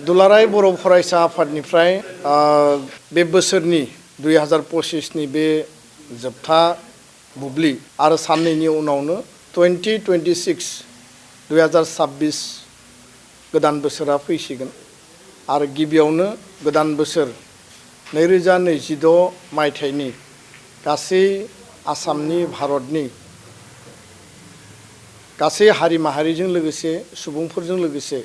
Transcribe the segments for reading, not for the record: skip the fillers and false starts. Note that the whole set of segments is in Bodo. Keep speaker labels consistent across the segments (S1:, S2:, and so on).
S1: दुलाराय बर' फरायसा आफादनिफ्राय बे बोसोरनि 2025 नि बे जोबथा बुब्लि आरो साननैनि उनावनो 2026 गोदान बोसोरा फैसिगोन आरो गिबियावनो गोदान बोसोर 2026 मायथाइनि गासै आसामनि भारतनि गासै हारि माहारिजों लोगोसे सुबुंफोरजों लोगोसे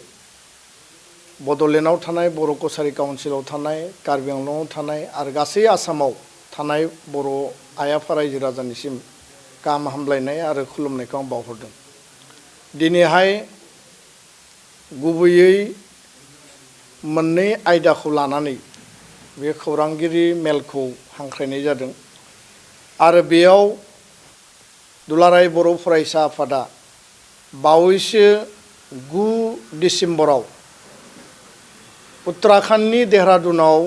S1: बड'लेण्डआव थानाय बर' कसारी काउन्सिलाव थानाय कार्बि आंलंआव थानाय आरो गासै आसामाव थानाय बर' आइ आफा रायजो राजानिसिम गाहाम हामलायनाय आरो खुलुमनायखौ आं बावहरदों। दिनैहाय गुबैयै मोननै आयदाखौ लानानै बे खौरांगिरि मेलखौ हांख्रायनाय जादों आरो बेयाव दुलाराय बर' फरायसा आफादा बावैसो 9 डिसेम्बराव उत्तराखंडनि देहरादूनाव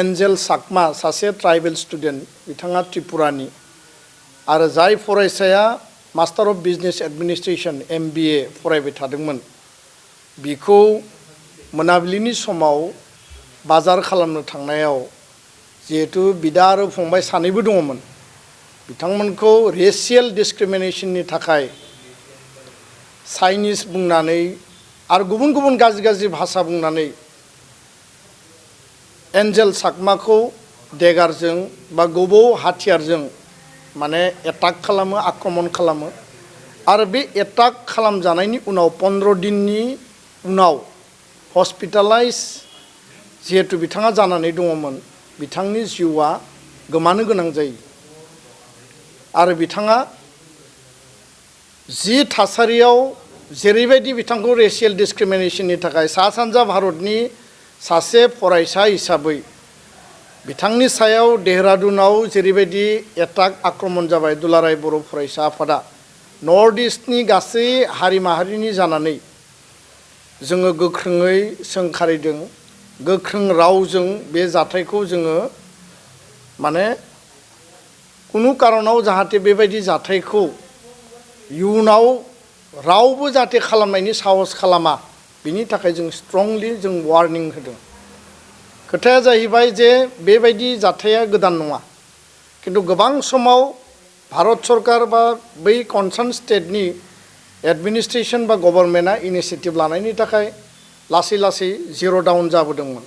S1: एन्जेल साकमा सासे ट्राइबेल स्टुडेन्ट बिथाङा त्रिपुरानि आरो जाय फरायसाया master of business administration MBA फरायबाय थादोंमोन बिखौ मोनाबिलिनि समाव बाजार खालामनो थांनायाव जिहेतु बिदा आरो फंबाय सानैबो दङमोन बिथांमोनखौ रेसियेल डिसक्रिमिनेशननि थाखाय चाइनिज बुंनानै आरो गुबुन गुबुन गाज्रि गाज्रि भाषा बुंनानै एन्जेल साकमाखौ देगारजों बा गोबौ हाथियारजों माने एटाक खालामो आक्रमण खालामो आरो बे एटाक खालामजानायनि उनाव 15 दिननि उनाव हस्पिटालाइज जिहेतु बिथाङा जानानै दङमोन बिथांनि जिउआ गोमानो गोनां जायो आरो बिथाङा जि थासारियाव जेरैबायदि बिथांखौ रेसियेल डिसक्रिमिनेशननि थाखाय सा सानजा भारतनि सासे फरायसा हिसाबै बिथांनि सायाव देहरादूनाव जेरैबायदि एटाक आक्रमण जाबाय दुलाराय बर' फरायसा आफादा नर्थ इस्टनि गासै हारि माहारिनि जानानै जोङो गोख्रोङै सोंखारिदों गोख्रों रावजों बे जाथायखौ जोङो माने कुनु कारनाव जाहाथे बेबायदि जाथायखौ इयुनाव रावबो जाहाथे खालामनायनि साहस खालामा बिनि थाखाय जों स्ट्रंलि जों वार्निं होदों। खोथाया जाहैबाय जे बेबायदि जाथाया गोदान नङा किन्तु गोबां समाव भारत सरकार बा बै कनसार्न स्टेटनि एडमिनिस्ट्रेशन बा गभर्नमेन्टआ इनिशिएटिभ लानायनि थाखाय लासै लासै जिर' डाउन जाबोदोंमोन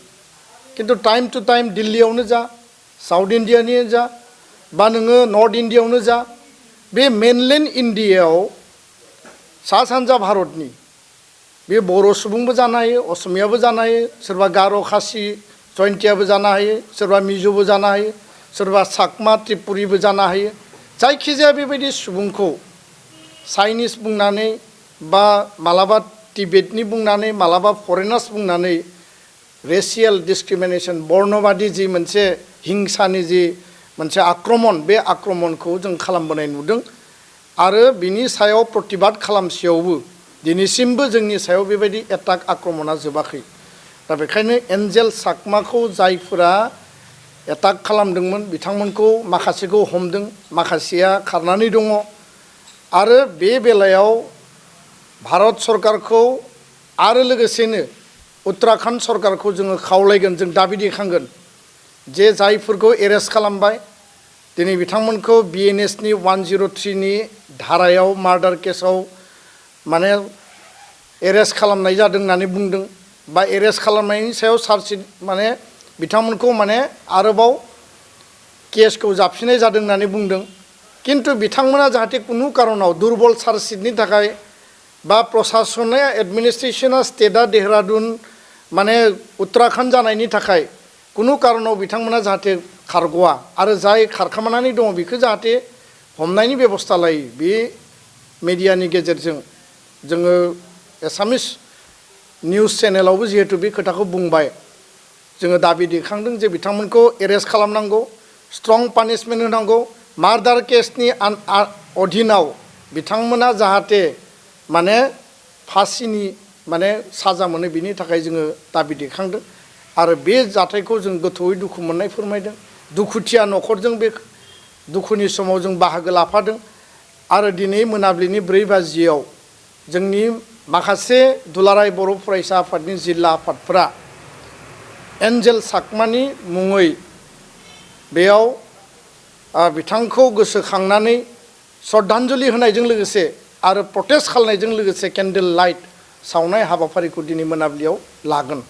S1: किन्तु टाइम टु टाइम दिल्लीयावनो जा साउथ इन्डियानि जा बा नोङो नर्थ इन्डियायावनो जा बे मेनलेन्ड इन्डियायाव सा सानजा भारतनि बे बर' सुबुंबो जानो हायो असमियाबो जानो हायो सोरबा गार' खासि जयन्तियाबो जानो हायो सोरबा मिज'बो जानो हायो सोरबा साकमा त्रिपुरिबो जानो हायो जायखिजाया बेबायदि सुबुंखौ चाइनिज बुंनानै बा मालाबा टिबेटनि बुंनानै मालाबा फरेनार्स बुंनानै रेसियेल डिसक्रिमिनेशन बर्नबादि जि मोनसे हिंसानि जि मोनसे आक्रमण बे आक्रमणखौ जों खालामबोनाय नुदों आरो बिनि सायाव प्रतिबाद खालामसेयावबो दिनैसिमबो जोंनि सायाव बेबायदि एटाक आक्रमणा जोबाखै दा बेखायनो एन्जेल साकमाखौ जायफोरा एटाक खालामदोंमोन बिथांमोनखौ माखासेखौ हमदों माखासेया खारनानै दङ आरो बे बेलायाव भारत सरकारखौ आरो लोगोसेनो उत्तराखंड सरकारखौ जोङो खावलायगोन जों दाबि दैखांगोन जे जायफोरखौ एरेस्ट खालामबाय दिनै बिथांमोनखौ BNSनि 103 नि धारायाव मार्डार केसाव माने एरेस्ट खालामनाय जादों होननानै बुंदों बा एरेस्ट खालामनायनि सायाव चार्जशिट माने बिथांमोनखौ माने आरोबाव केसखौ जाबसिननाय जादों होननानै बुंदों किन्तु बिथांमोना जाहाथे कुनु कारनाव दुर्बल चार्जशिटनि थाखाय बा प्रशासना एडमिनिस्ट्रेशना स्टेटआ देहरादून माने उत्तराखंड जानायनि थाखाय कुनु कारनाव बिथांमोना जाहाथे खारग'वा आरो जाय खारखोमानानै दङ बेखौ जाहाथे हमनायनि बेबस्था लायो बे मिडियानि गेजेरजों जोङो एसामिस निउस चेनेलावबो जिहेतु बे खोथाखौ बुंबाय जोङो दाबि दैखांदों जे बिथांमोनखौ एरेस्ट खालामनांगौ स्ट्रं पानिशमेन्ट होनांगौ मार्डार केसनि अधीनाव बिथांमोना जाहाथे माने फासिनि माने साजा मोनो बिनि थाखाय जोङो दाबि दैखांदों आरो बे जाथायखौ जों गोथौयै दुखु मोननाय फोरमायदों दुखुथिया न'खरजों बे दुखुनि समाव जों बाहागो लाफादों आरो दिनै मोनाबिलिनि 4 बाजियाव जोंनि माखासे दुलाराय बर' फरायसा आफादनि जिल्ला आफादफोरा एन्जेल साकमानि मुङै बेयाव बिथांखौ गोसोखांनानै श्रद्धांजलि होनायजों लोगोसे आरो प्रटेस्ट खालामनायजों लोगोसे केन्डेल लाइट सावनाय हाबाफारिखौ दिनै मोनाबिलियाव लागोन।